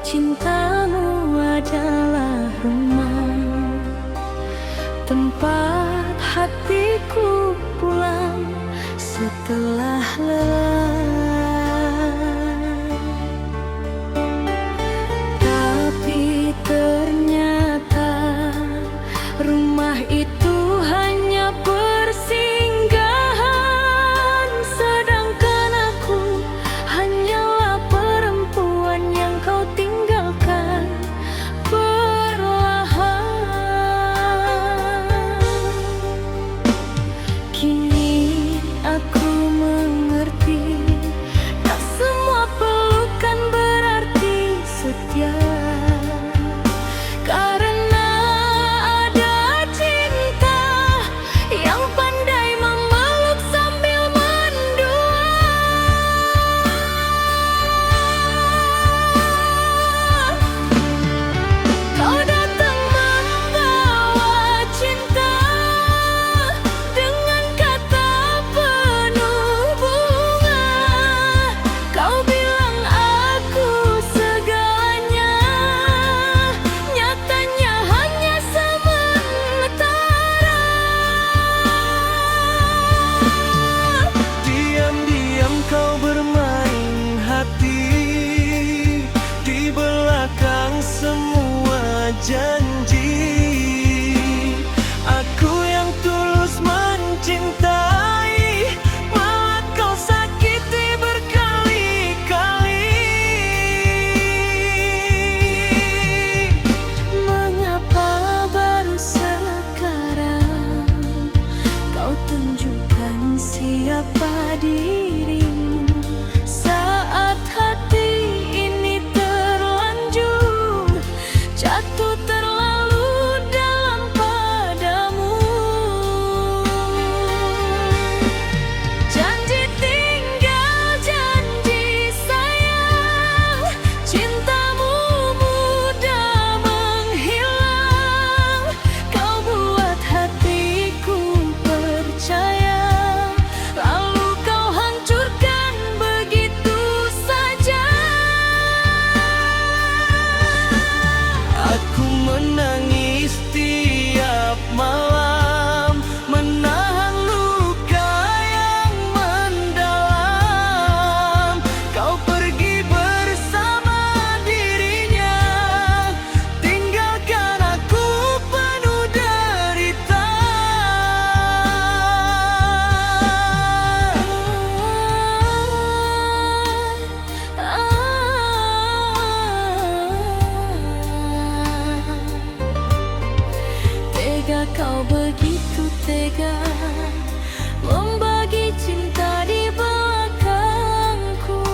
cintamu adalah rumah, tempat hatiku pulang setelah lelah. Tapi ternyata rumah itu hanya persinggahan, sedangkan aku hanyalah perempuan yang kau tinggalkan perlahan. Kini aku mengerti, tak semua pelukan berarti setia. Janji aku yang tulus mencintai, malah kau sakiti berkali-kali. Mengapa baru sekarang kau tunjukkan siapa dirimu, saat hati ini terlanjur jatuh terlalu dalam padamu. Janji tinggal janji sayang, cintamu mudah menghilang. Kau buat hatiku percaya, lalu kau hancurkan begitu saja. Aku menangis tiap malam, menahan luka yang mendalam. Kau pergi bersama dirinya, tinggalkan aku penuh derita. Tega kau begitu tega membagi cinta di belakangku.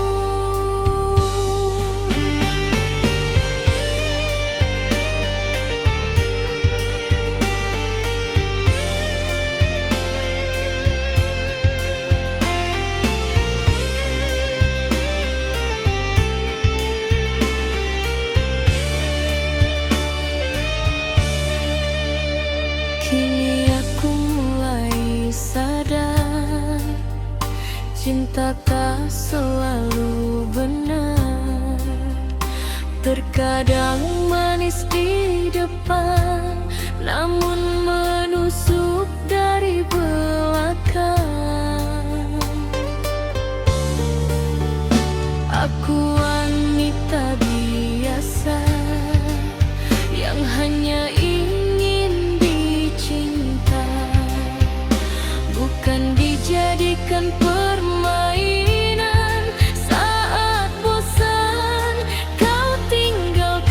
Kini aku mulai sadar, cinta tak selalu benar. Terkadang manis di depan, namun menusuk dari belakang. Aku wanita biasa yang hanya ingin dicinta, bukan dijadikan permainan. Saat bosan kau tinggalkan,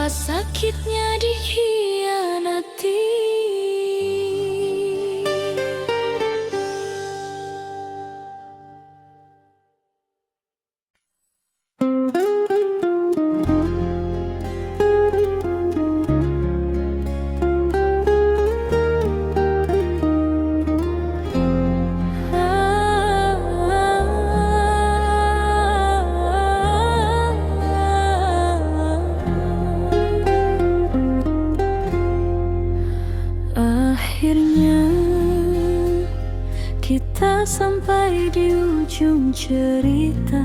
Betapa sakitnya dikhianati. Akhirnya kita sampai di ujung cerita.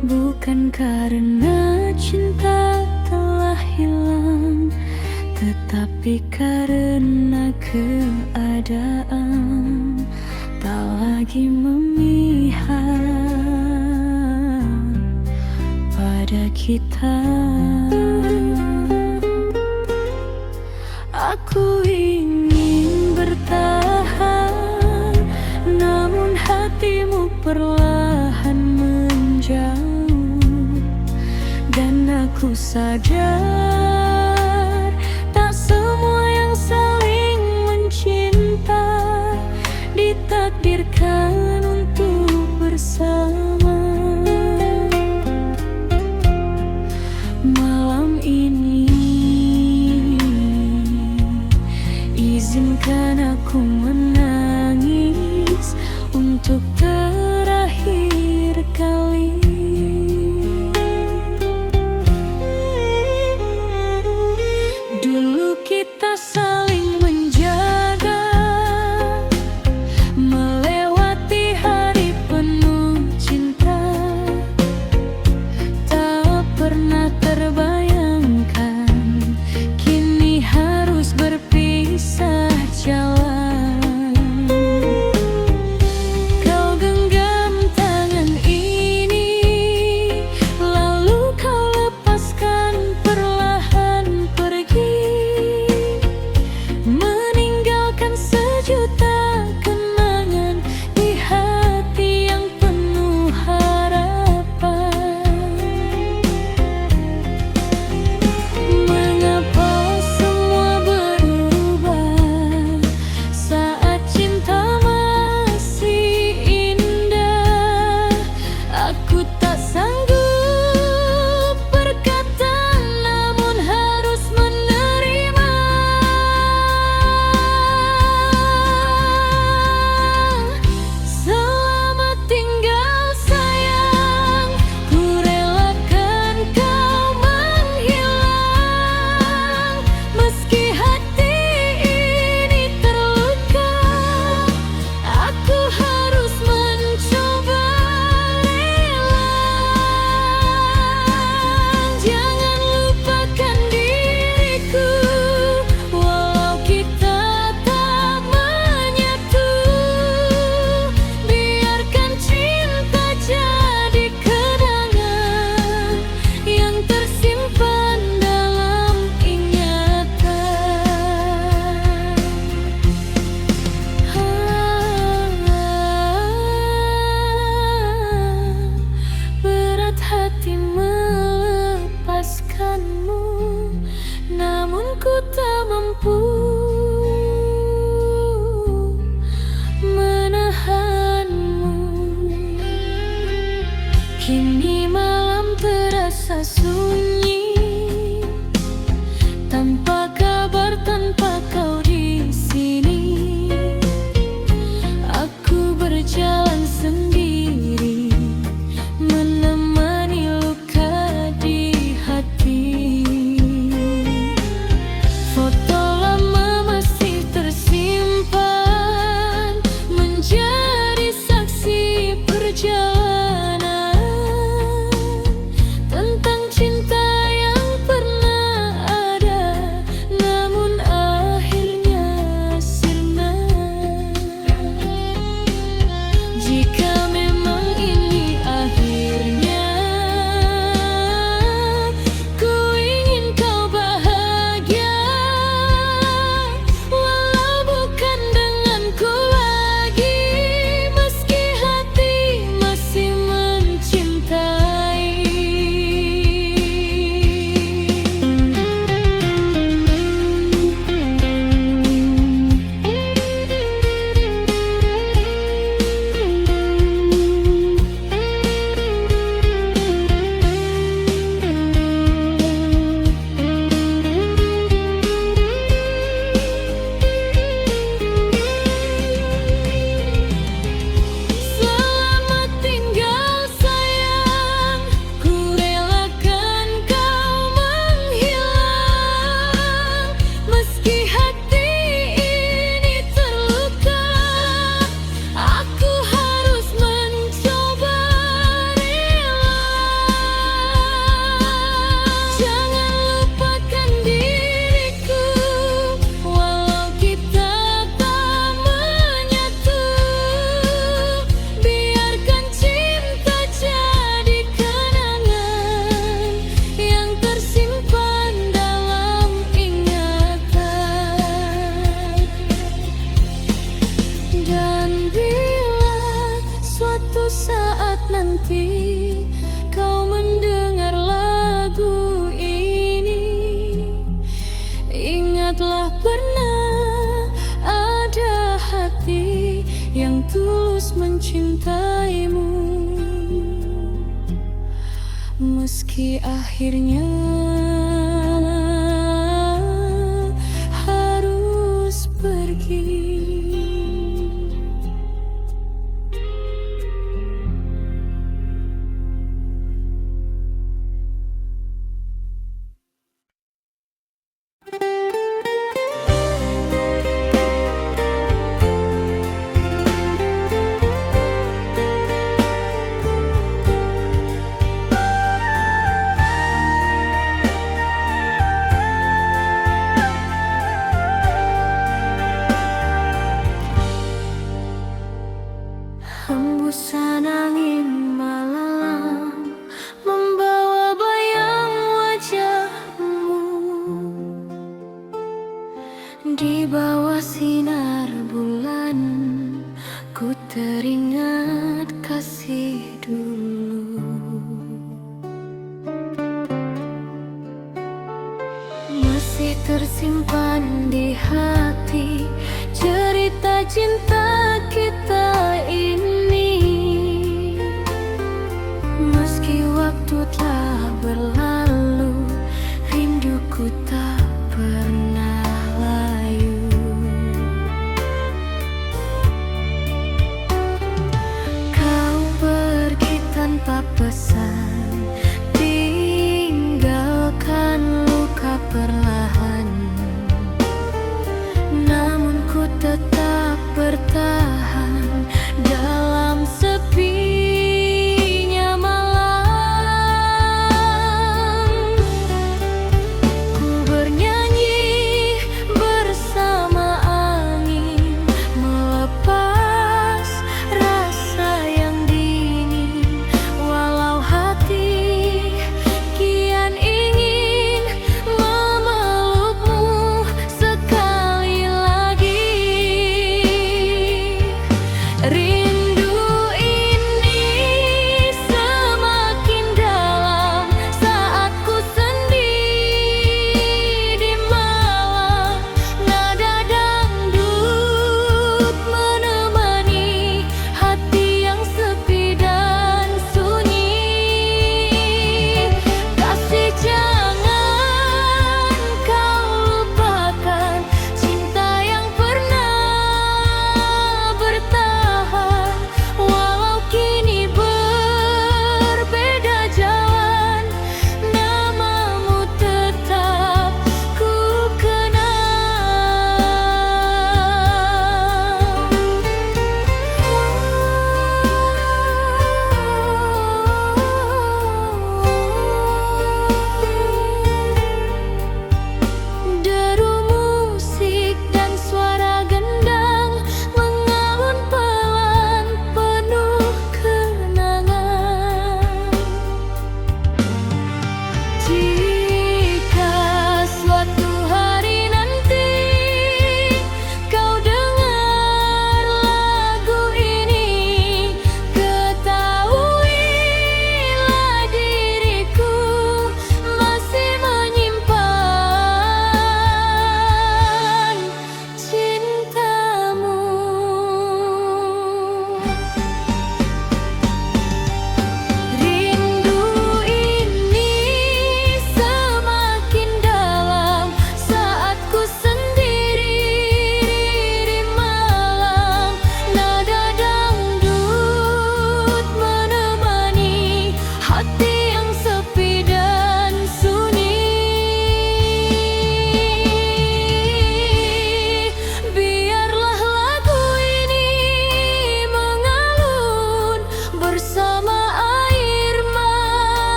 Bukan karena cinta telah hilang, tetapi karena keadaan tak lagi memihak pada kita. Aku ingin bertahan, namun hatimu perlahan menjauh. Dan aku sadar, tak semua yang saling mencinta ditakdirkan untuk bersama. Malam ini izinkan aku menangis untuk terakhir kali. Dulu kita saling menjaga, melewati hari penuh cinta. Tak pernah terbayangkan kini harus berpisah jalan. Kau genggam tangan ini, lalu kau lepaskan perlahan pergi, meninggalkan sejuta kenangan di hati yang penuh harapan. Mengapa semua berubah saat cinta masih indah? Aku tak sanggup berkata, namun harus menerima. Selamat tinggal sayang, ku relakan kau menghilang. Meski hati ini terluka, aku harus mencoba lelang. Jangan lupakan diriku, walau kita tak menyatu. Biarkan cinta jadi kenangan yang tersimpan dalam ingatan. Berat hati melepaskanmu, namun ku tak mampu menahanmu. Kini malam terasa sunyi, tanpa kabar, tanpa kau di sini. Aku berjalan sendiri, menemani luka di hati. Foto lama masih tersimpan, menjadi saksi perjalanan tentang cinta saat nanti kau mendengar lagu ini, ingatlah pernah ada hati yang tulus mencintaimu. Meski akhirnya harus pergi. Hembusan angin malam membawa bayang wajahmu. Di bawah sinar bulan ku teringat kasih dulu. Masih tersimpan di hati cerita cinta kita ini. Meski waktu telah berlalu, rinduku tak pernah layu. Kau pergi tanpa pesan, tinggalkan luka perlahan. Namun ku tetap bertahan dalam sepinya malam.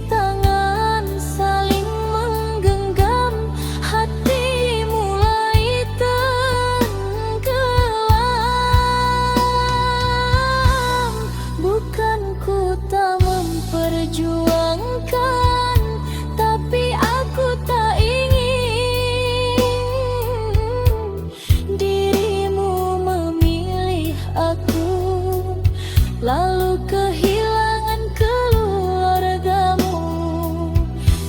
tangan saling menggenggam, hati mulai tenggelam. Bukan ku tak memperjuangkan, tapi aku tak ingin dirimu memilih aku, lalu kehilangan keluargamu.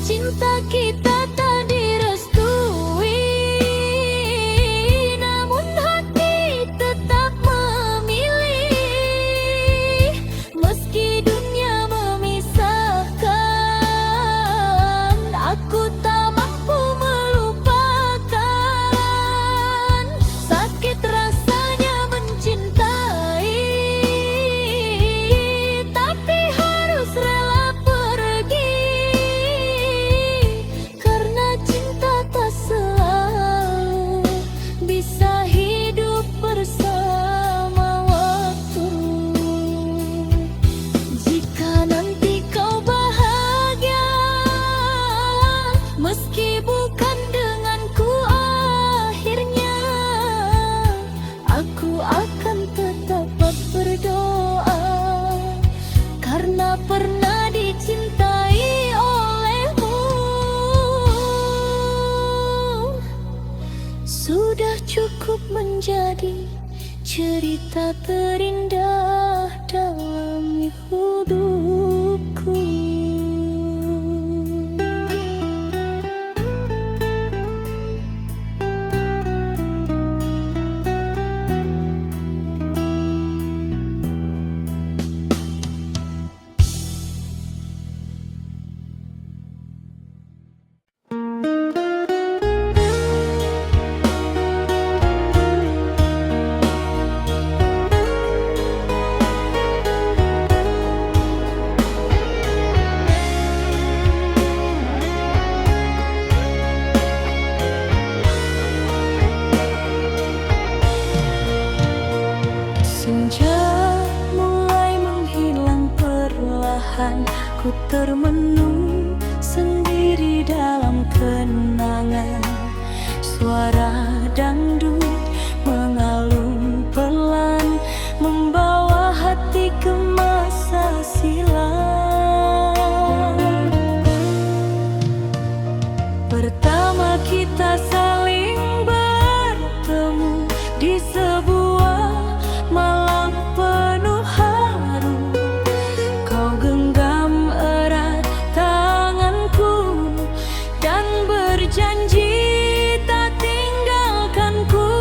Cinta kita tak direstui, namun hati tetap memilih. Meski dunia memisahkan, aku tak mampu melupakan. Sakit rasanya mencintai, tapi harus rela pergi, karena cinta tak selalu bisa hidup bersama waktu. Jika nanti kau bahagia, meski bukan denganku akhirnya, aku akan tetap berdoa, karena pernah dicintai olehmu. Sudah cukup menjadi cerita terindah dalam hidupku. Senja mulai menghilang perlahan, ku termenung sendiri dalam kenangan. Suara dangdut mengalun pelan, membawa hati ke masa silam. Pertama kita saling bertemu di sebuah malam penuh haru. Kau genggam erat tanganku dan berjanji tak tinggalkanku.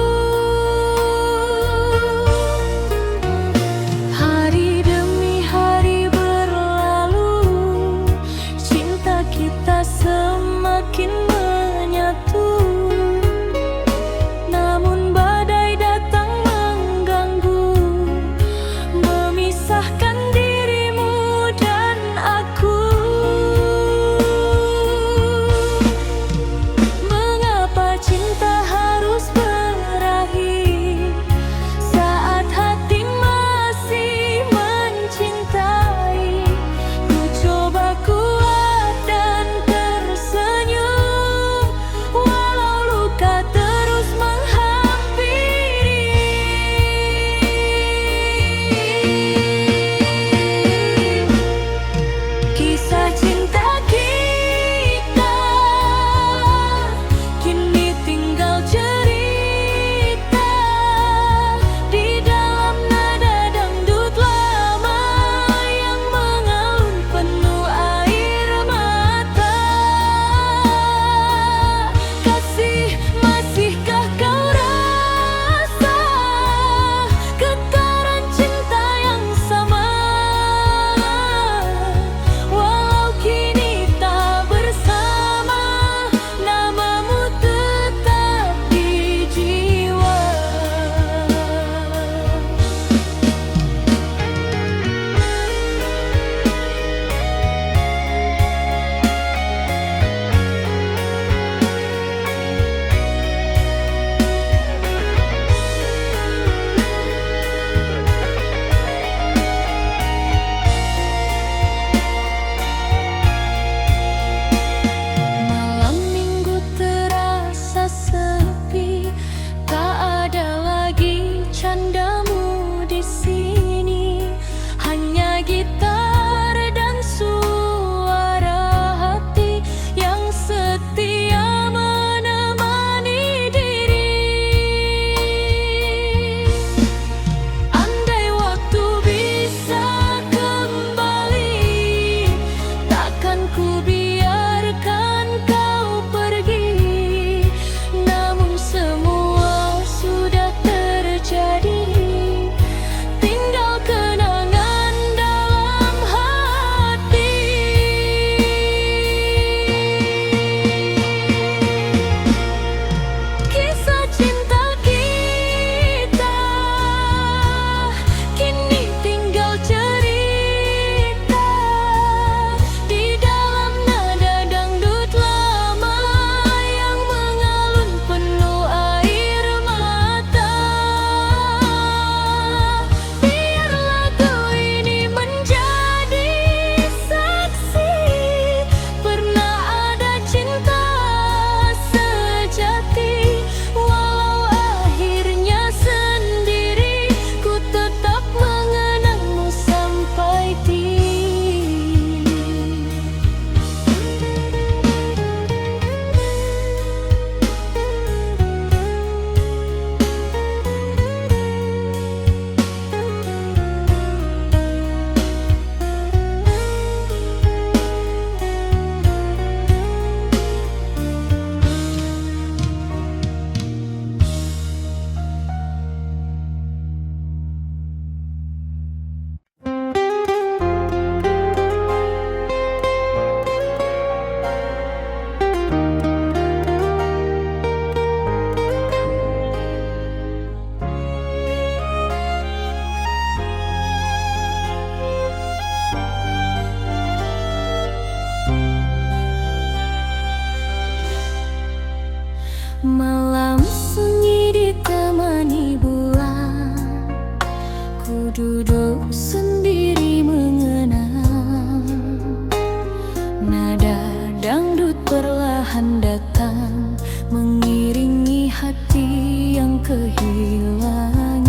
perlahan datang, mengiringi hati yang kehilangan.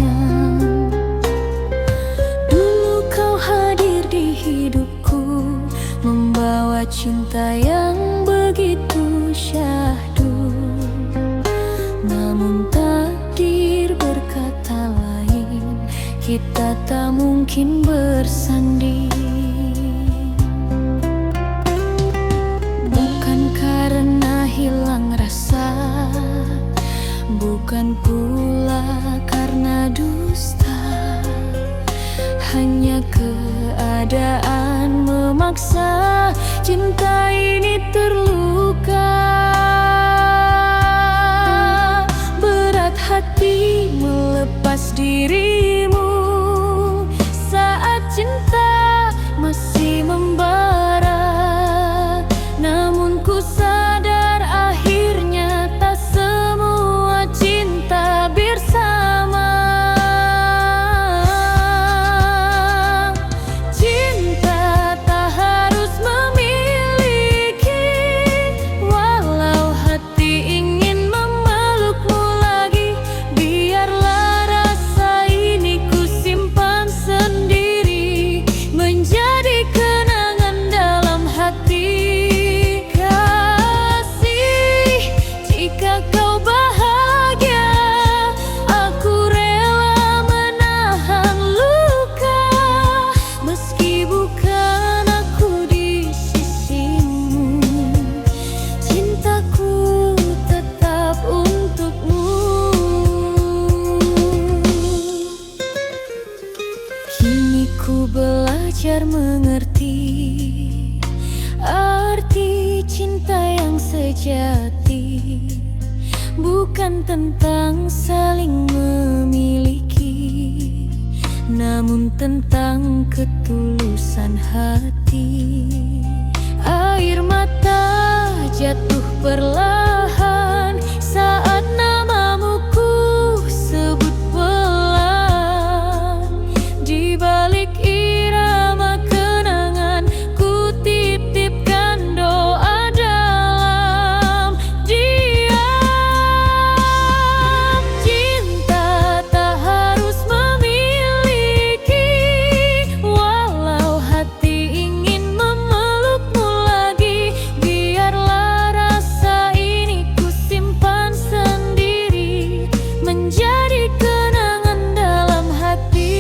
Dulu kau hadir di hidupku, membawa cinta yang begitu syahdu. Namun takdir berkata lain, kita tak mungkin bersanding. Bukan karena hilang rasa, bukan pula karena dusta, hanya keadaan memaksa cinta ini terluka. Berat hati melepas dirimu saat cinta masih membara. Namun ku sadar akhirnya tak semua cinta bersama. Cinta tak harus memiliki, walau hati ingin memelukmu lagi. Biarlah rasa ini ku simpan sendiri, menjadi kenangan dalam hati. Kasih, jika kau bahagia, aku rela menahan luka. Meski bukan aku di sisimu, cintaku tetap untukmu. Kini ku belajar mengerti arti cinta yang sejati, bukan tentang saling memiliki, namun tentang ketulusan hati. Air mata jatuh perlahan saat namamu ku sebut pelan. Di balik irama kenangan, ku titipkan doa dalam diam. Cinta tak harus memiliki, walau hati ingin memelukmu lagi. Biarlah rasa ini ku simpan sendiri, menjadi kenangan dalam hati.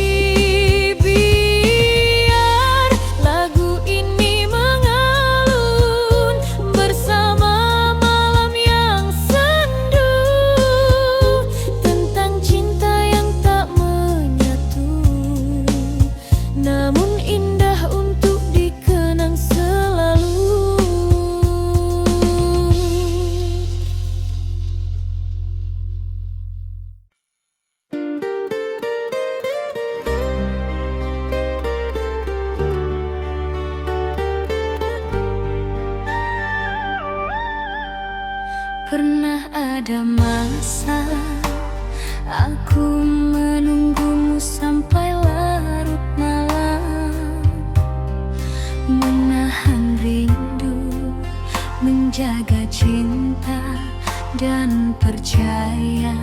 Biar lagu ini mengalun bersama malam yang sendu, tentang cinta yang tak menyatu, namun indah untuk dikenang selalu. Pernah ada masa aku menunggumu sampai larut malam, menahan rindu, menjaga cinta, dan percaya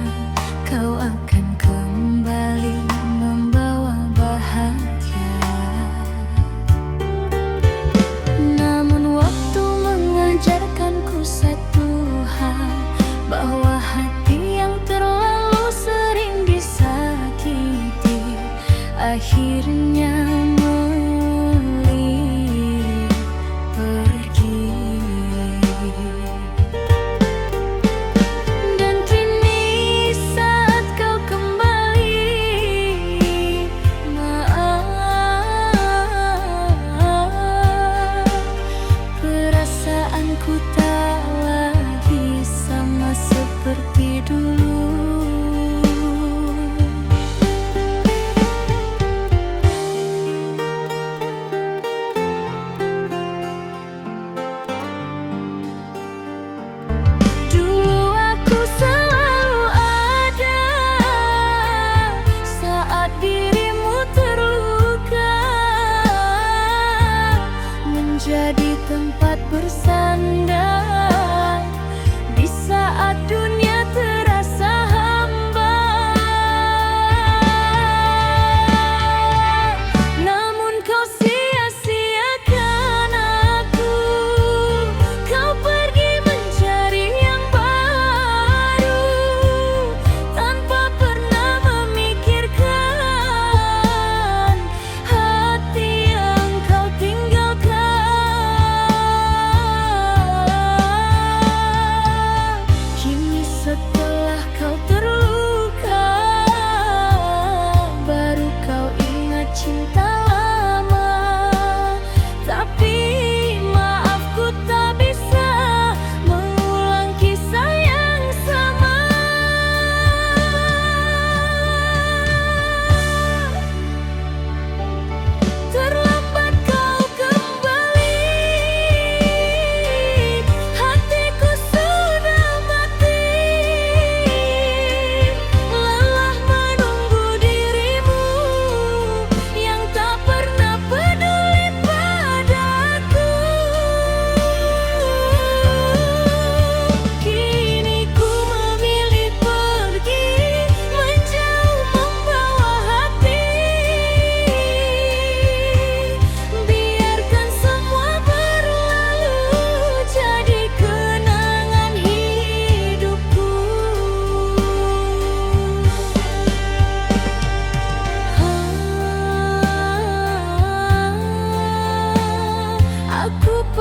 kau akan kembali membawa bahagia. Namun waktu mengajarkanku satu hal, bahwa hati yang terlalu sering disakiti akhirnya memilih pergi. Dan kini saat kau kembali, maaf, perasaanku tak lagi sama seperti dulu. Dulu aku selalu ada saat dirimu terluka, menjadi tempat bersandar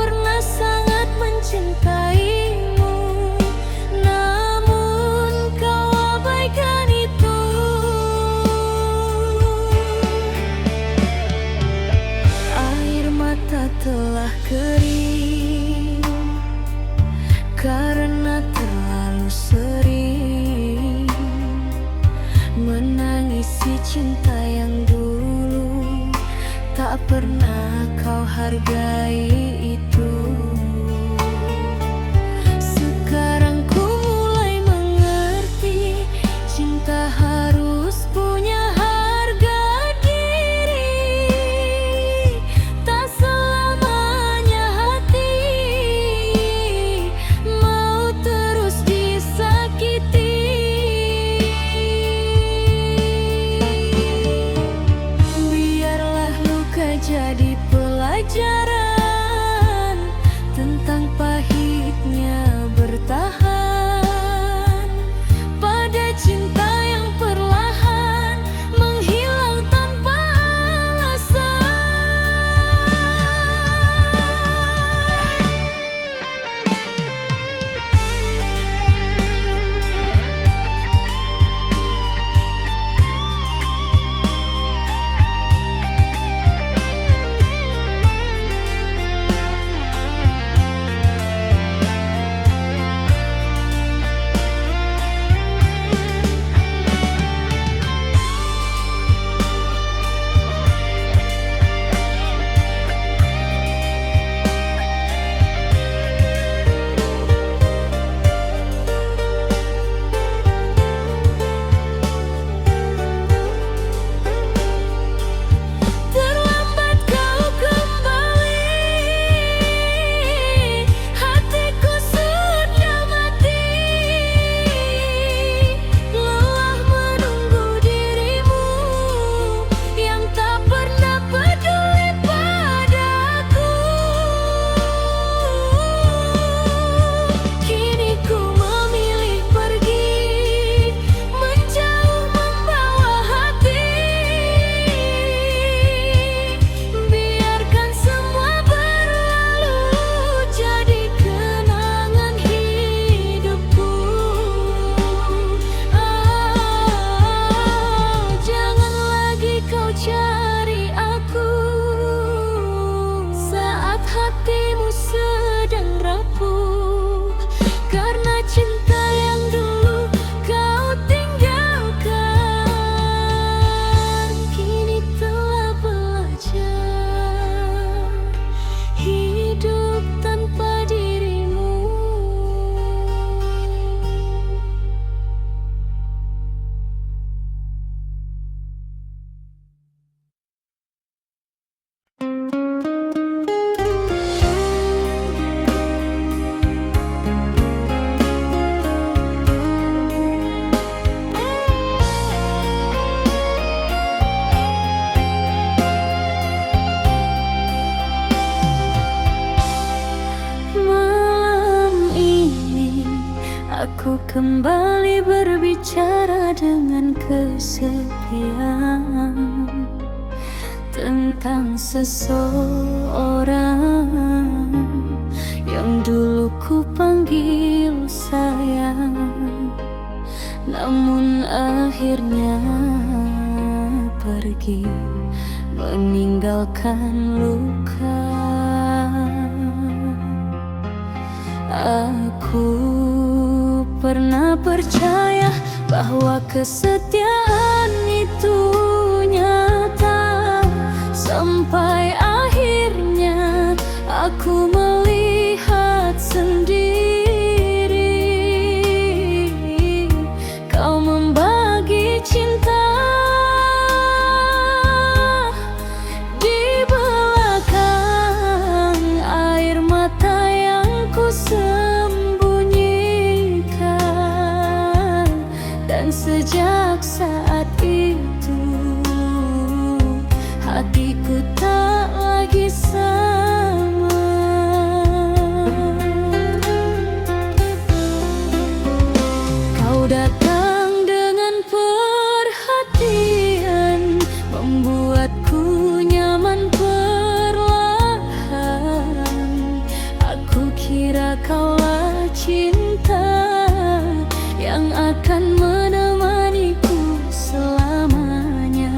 pernah sangat mencintaimu, namun kau abaikan itu. Air mata telah kering karena terlalu sering menangisi cinta yang dulu tak pernah kau hargai itu. Sekarang ku mulai mengerti, cinta harus punya harga diri. Tak selamanya hati mau terus disakiti. Biarlah luka jadi pelajaran tentang pahitnya bertahan pada cinta yang perlahan menghilang tanpa terlambat kau kembali. Hatiku sudah mati, lelah menunggu dirimu yang tak pernah peduli padaku. Kini ku memilih pergi, menjauh membawa hati. Biarkan semua berlalu jadi kenangan hidupku. Jangan lagi kau cari aku saat hatimu sedang rapuh karena cinta yang dulu kau tinggalkan. Kini telah belajar hidup tanpa dirimu. Malam ini aku kembali berbicara dengan kesepian tentang seseorang yang dulu ku panggil sayang, namun akhirnya pergi meninggalkan luka. Aku pernah percaya bahwa kesetiaan itu nyata, sampai akhirnya aku melihat sendiri kau membagi cinta di belakang air mata yang ku sembunyikan. Dan sejak saat itu hatiku tak lagi sama. Kau datang dengan perhatian, membuatku nyaman perlahan. kira kaulah cinta yang akan menemaniku selamanya.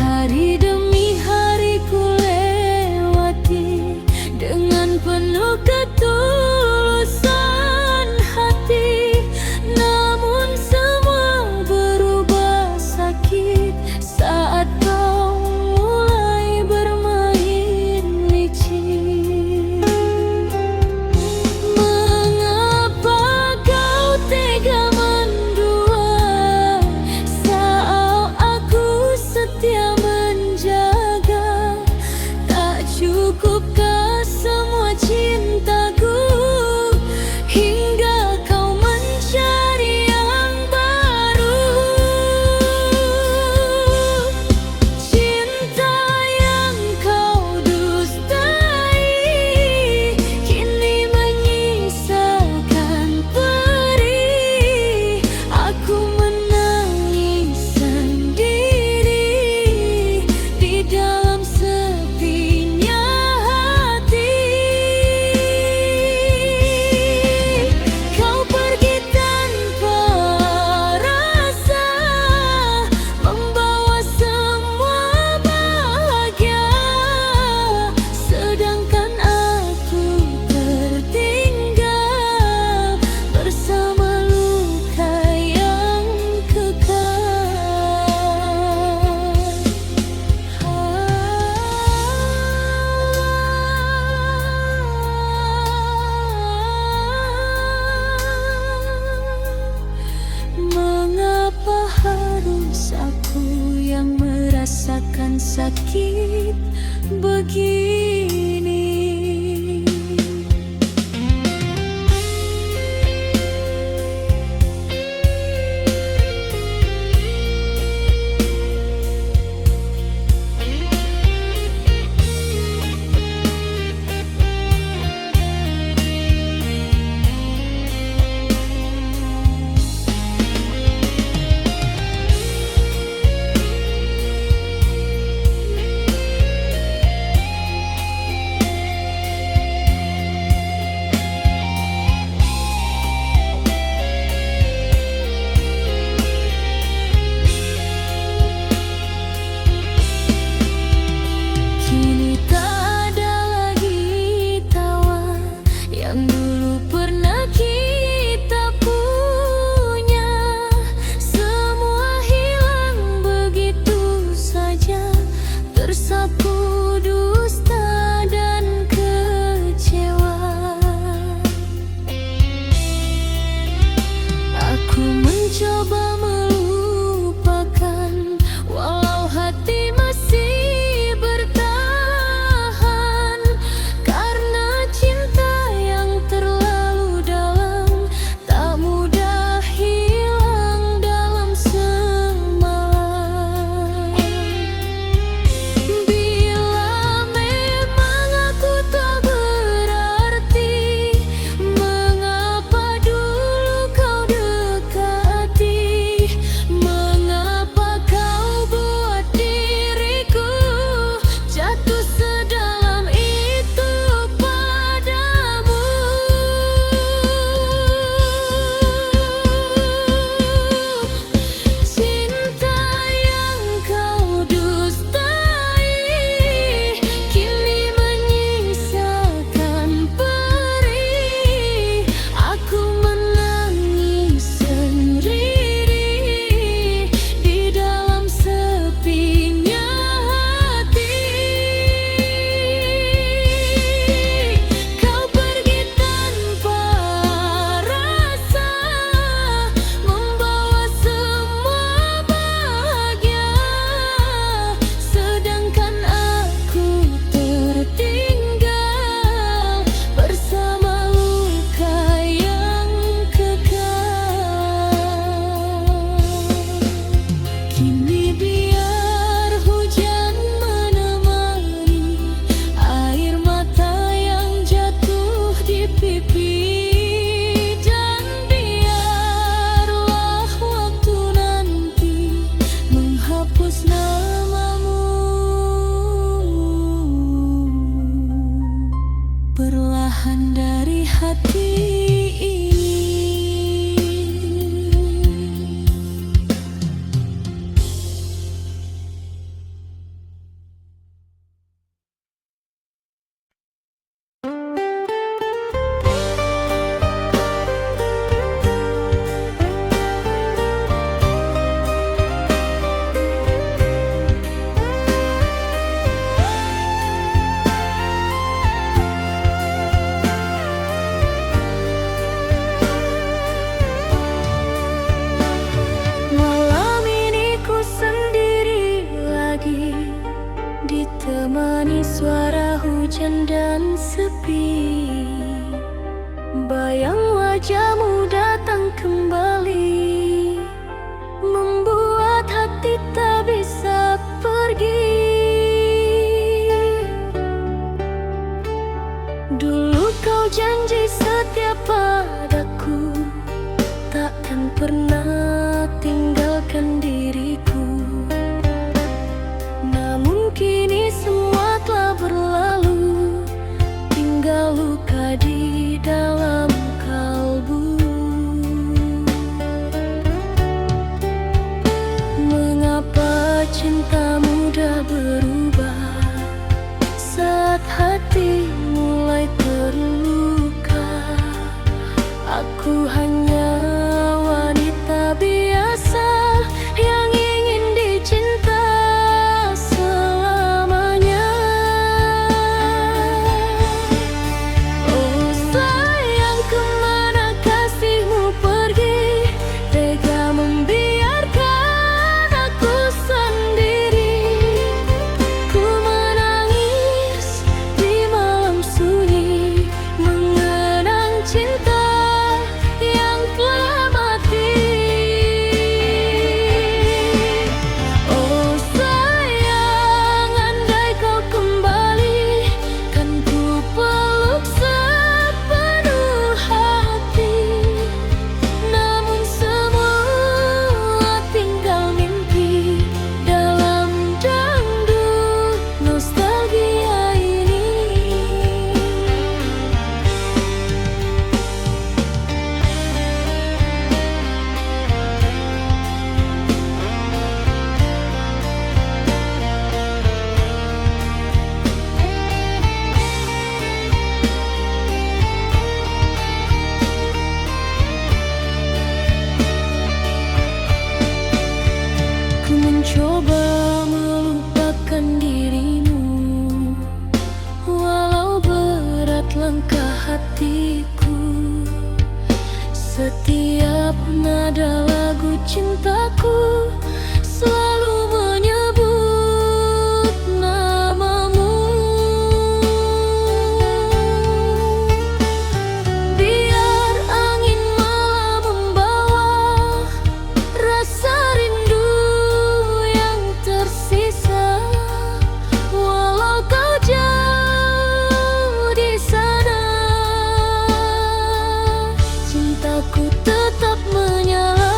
Hari demi hari ku lewati dengan penuh ketulusan hati, namun semua berubah sakit saat kau mulai bermain licin. Mengapa kau tega mendua saat aku setia menjaga? Tak cukupkah semua cintaku hingga kau mencari yang baru? Cinta yang kau dustai kini menyisakan perih. Aku menangis sendiri di dalam sepinya hati. Kau pergi tanpa rasa, membawa semua bahagia, sedangkan aku tertinggal bersama luka yang kekal. Mengapa harus aku yang merasakan sakit begini? sungguhan dari hati ini. Malam ini ku sendiri lagi, ditemani suara hujan dan sepi. Bayang wajahmu datang kembali, membuat hati tak bisa pergi. Dulu kau janji setia padaku, takkan pernah tinggalkan diriku. Namun kini semua telah berlalu, tinggal luka di dalam kalbu. Mengapa cinta mudah berubah saat hati mulai terluka? Aku hanya wanita biasa yang ingin dicinta selamanya. Oh sayang, kemana kasihmu pergi? Tega membiarkan aku sendiri. Ku menangis di malam sunyi, mengenang cinta yang telah mati. Oh sayang, andai kau kembali, kan ku peluk sepenuh hati. Namun semua tinggal mimpi dalam dangdut nostalgia ini. Ku mencoba melupakan dirimu, walau berat langkah hatiku. Setiap nada lagu cintaku selalu menyebut namamu. Biar angin malam membawa rasa rindu yang tersisa, walau kau jauh di sana, cintaku tetap menyala.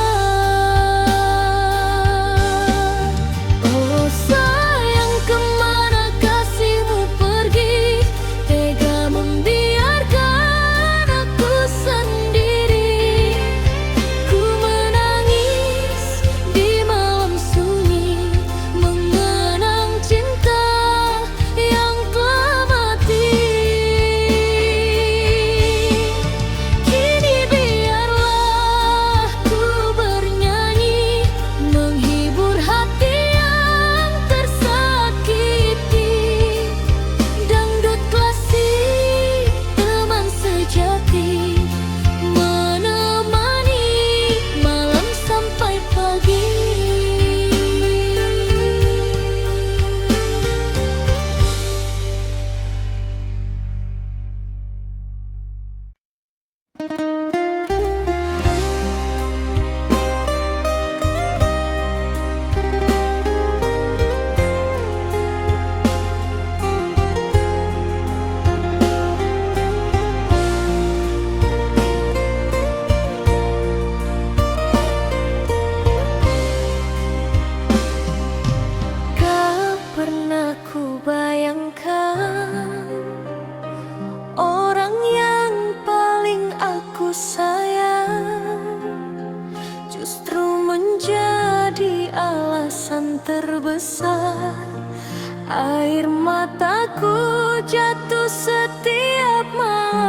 setiap malam.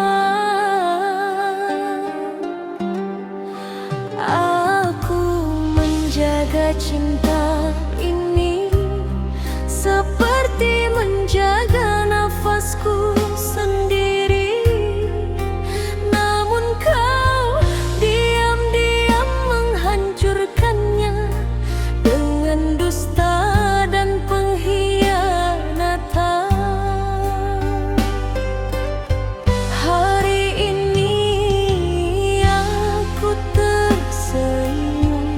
Aku menjaga cinta ini seperti menjaga nafasku sendiri. Namun kau diam-diam menghancurkannya dengan dusta dan pengkhianatan. Hari ini aku tersenyum,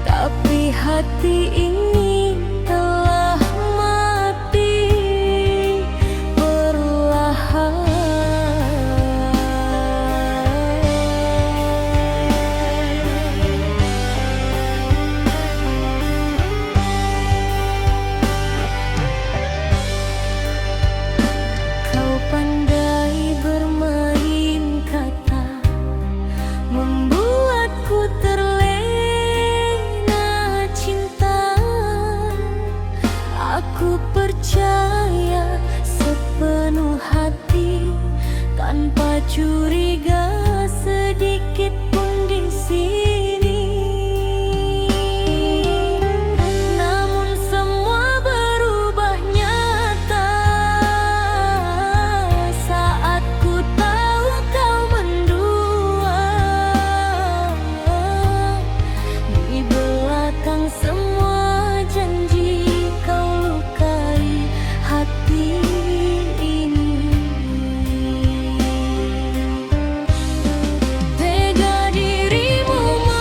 tapi hati ini telah mati perlahan. Kau pandai bermain kata, membuatku terlena cinta. Aku percaya sepenuh hati tanpa curiga sedikit pun di sini. Namun semua berubah nyata saat ku tahu kau mendua. Di belakang semua janji kau lukai hati ini. Tega dirimu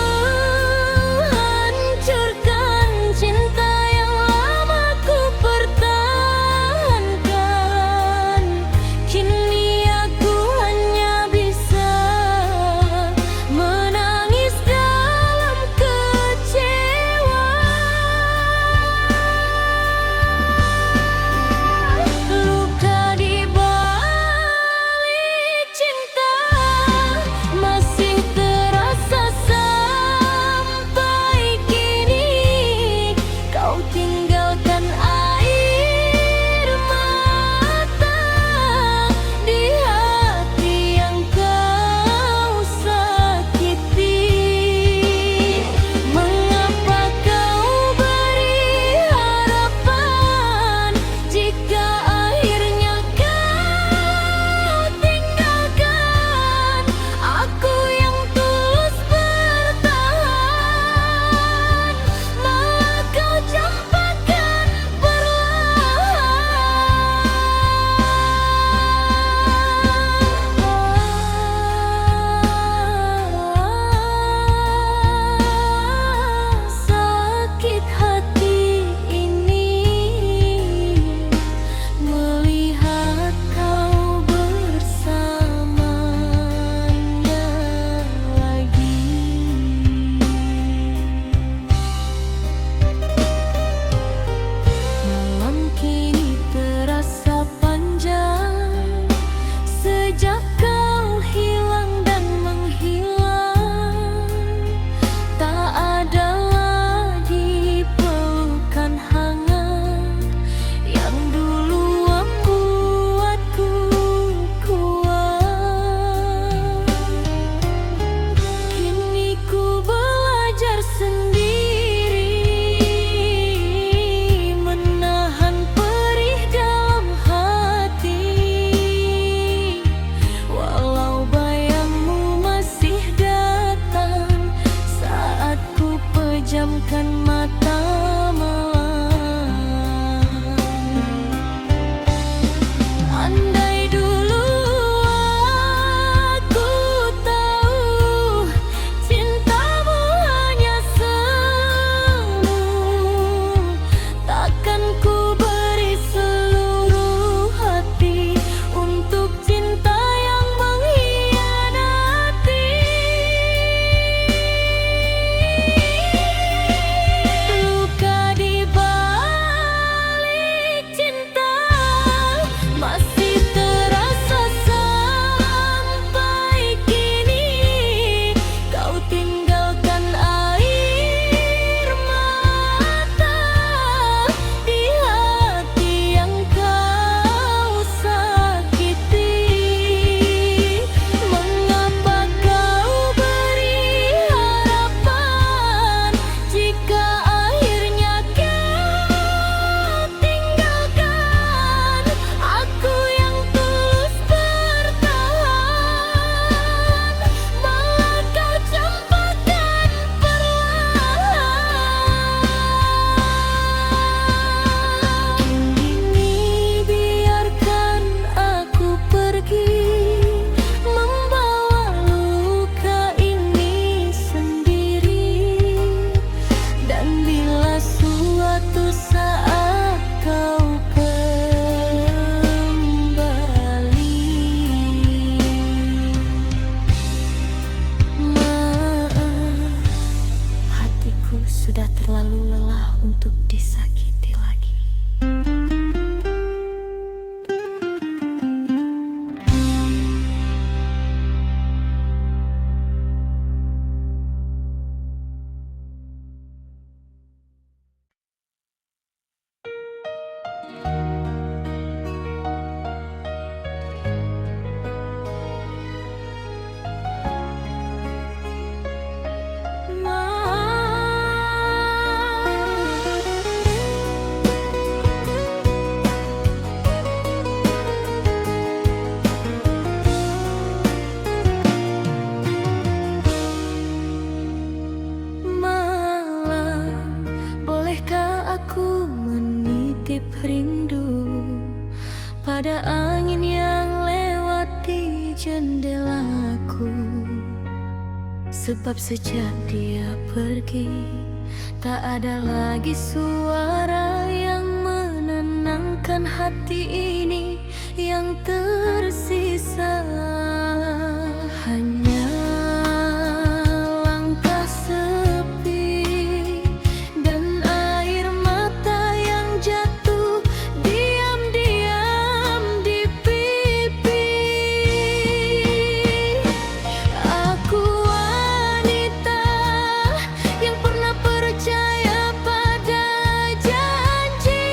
angin yang lewat di jendelaku. Sebab sejak dia pergi, tak ada lagi suara yang menenangkan hati ini yang tersisa. Hanya langkah sepi dan air mata yang jatuh diam-diam di pipi. Aku wanita yang pernah percaya pada janji.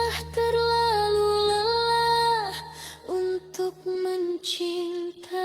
sudah terlalu lelah untuk mencintai.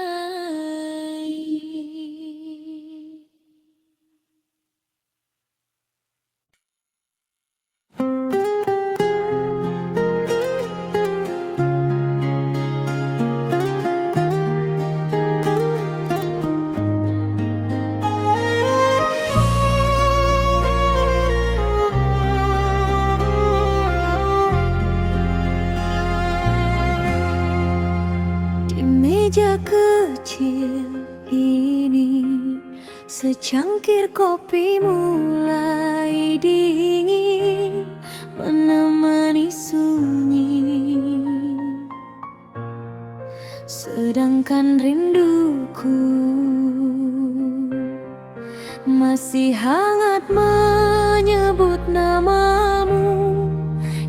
Meja kecil ini, secangkir kopi mulai dingin menemani sunyi. Sedangkan rinduku masih hangat menyebut namamu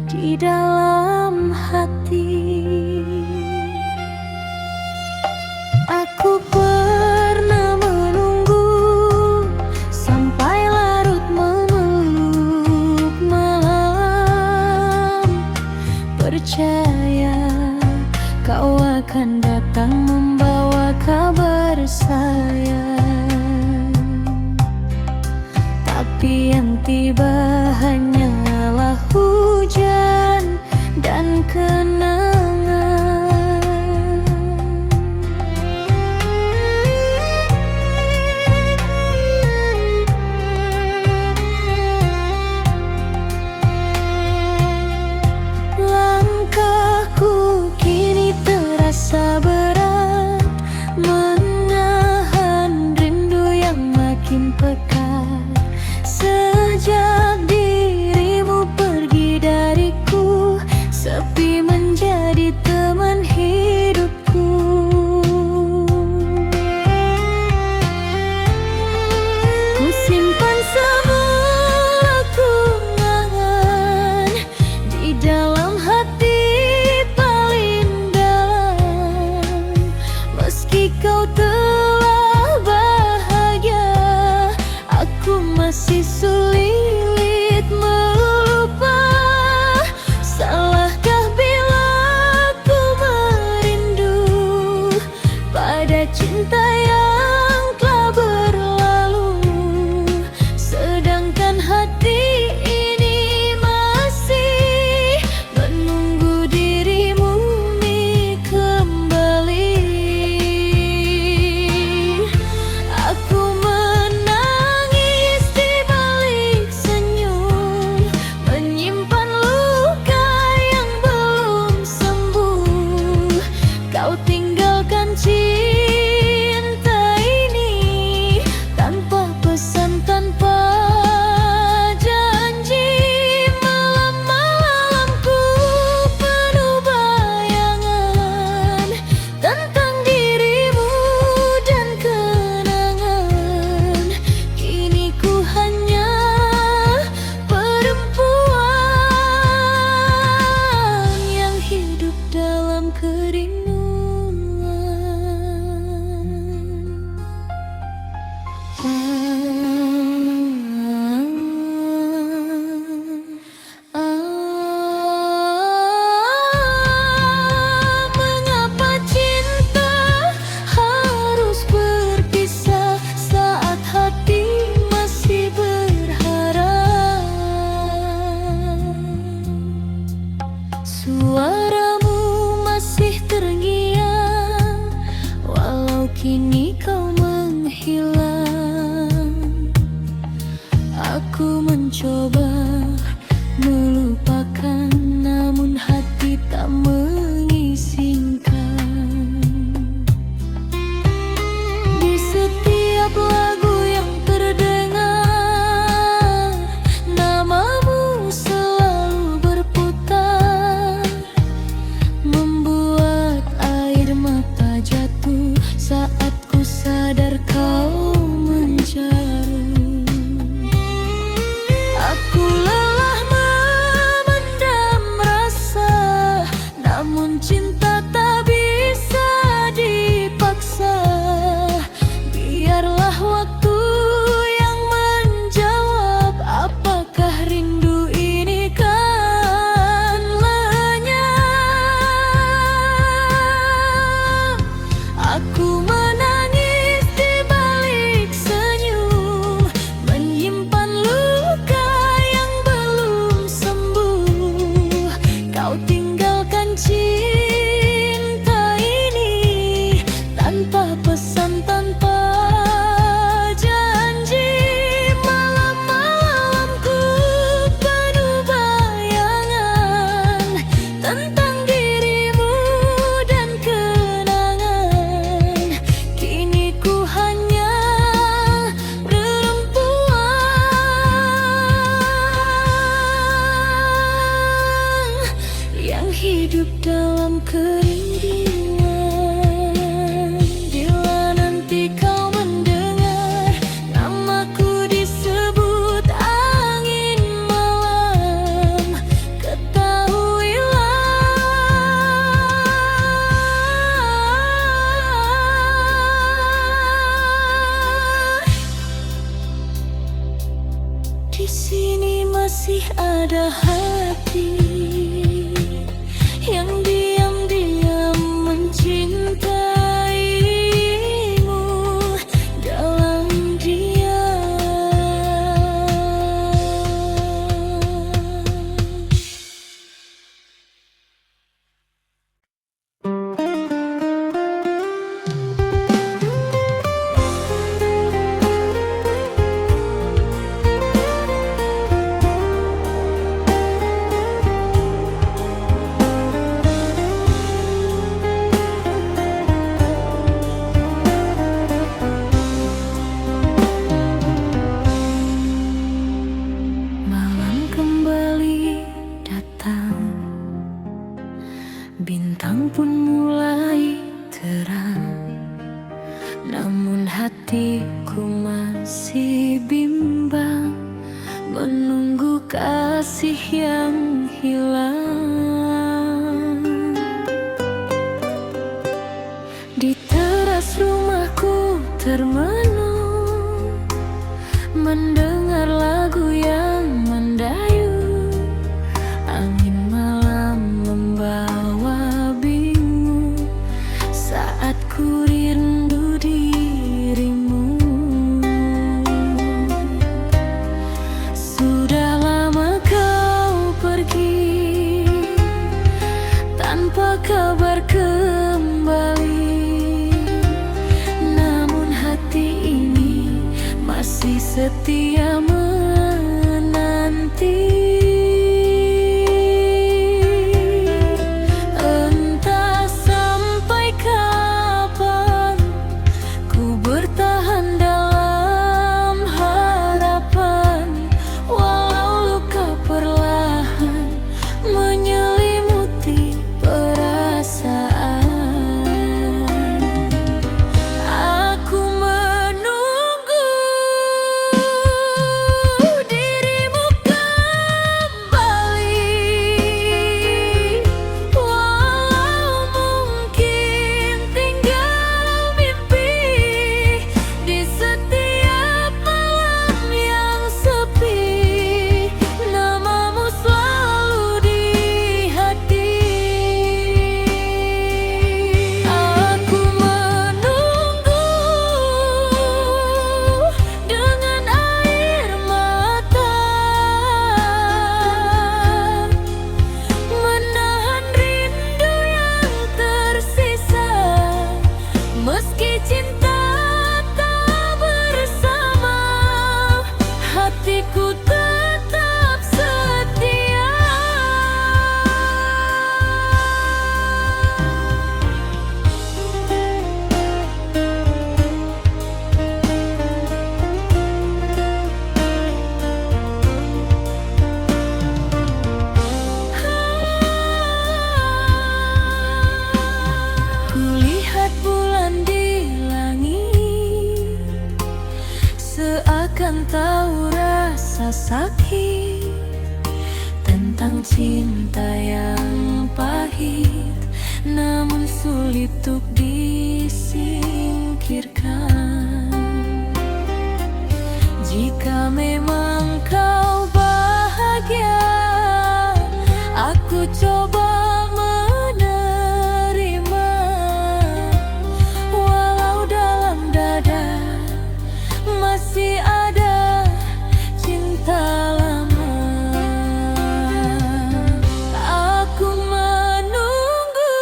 di dalam hati. Aku pernah menunggu sampai larut memeluk malam, percaya kau akan datang membawa kabar sayang. Tapi yang tiba hanyalah hujan dan kenangan. Rasa berat menahan rindu yang makin pekat. Sejak dirimu pergi dariku, sepi menjadi teman hidupku. Ku simpan semua kenangan di dalam hati. Kau telah bahagia, aku masih sulit melupa. Salahkah bila ku merindu pada cinta yang telah berlalu, sedangkan hati ini masih menunggu dirimu kembali. Kau tinggalkan cinta ini tanpa pesan, tanpa janji. Malam-malamku penuh bayangan tentang dirimu dan kenangan. Kini ku hanya perempuan yang hidup dalam kerinduan. Mengapa cinta harus berpisah saat hati masih berharap? Suaramu masih terngiang walau kini kau menghilang. Aku mencoba melupakan, namun hati tak mengizinkan. Di setiap lagu yang terdengar, namamu selalu berputar, membuat air mata jatuh saat ku hidup dalam kerinduan. Bila nanti kau mendengar namaku disebut angin malam, ketahuilah di sini masih ada hati yang diam-diam mencintaimu dalam diam. Malam kembali datang, bintang pun mulai terang, namun hatiku masih bimbang, menunggu kasih yang hilang. Di teras rumahku termenung, mendengar lagu yang mendayu. Angin malam membawa bingung saat ku rindu dirimu. Sudah lama kau pergi tanpa kabar kembali, namun hati ini masih setia menanti. Entah sampai kapan ku bertahan dalam harapan, walau luka perlahan menyelimuti perasaan. Aku menunggu dirimu kembali, walau mungkin tinggal mimpi di setiap malam yang sepi. Namamu selalu di hati. Aku menunggu dengan air mata, menahan rindu yang tersisa. Meski cinta tak bersama, hatiku tetap setia. Kulihat bulan di langit, seakan tahu rasa sakit tentang cinta yang pahit, namun sulit untuk disingkirkan. Jika memang kau bahagia, aku coba menerima, walau dalam dada masih ada cinta lama. Aku menunggu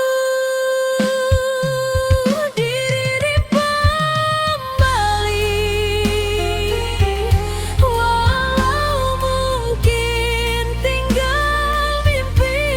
diri kembali, walau mungkin tinggal mimpi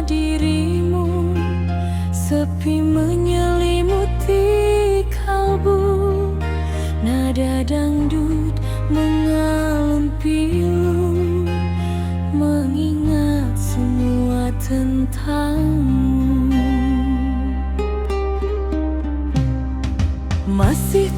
dirimu. Sepi menyelimuti kalbu, nada dangdut mengalun pilu, mengingat semua tentangmu. Masih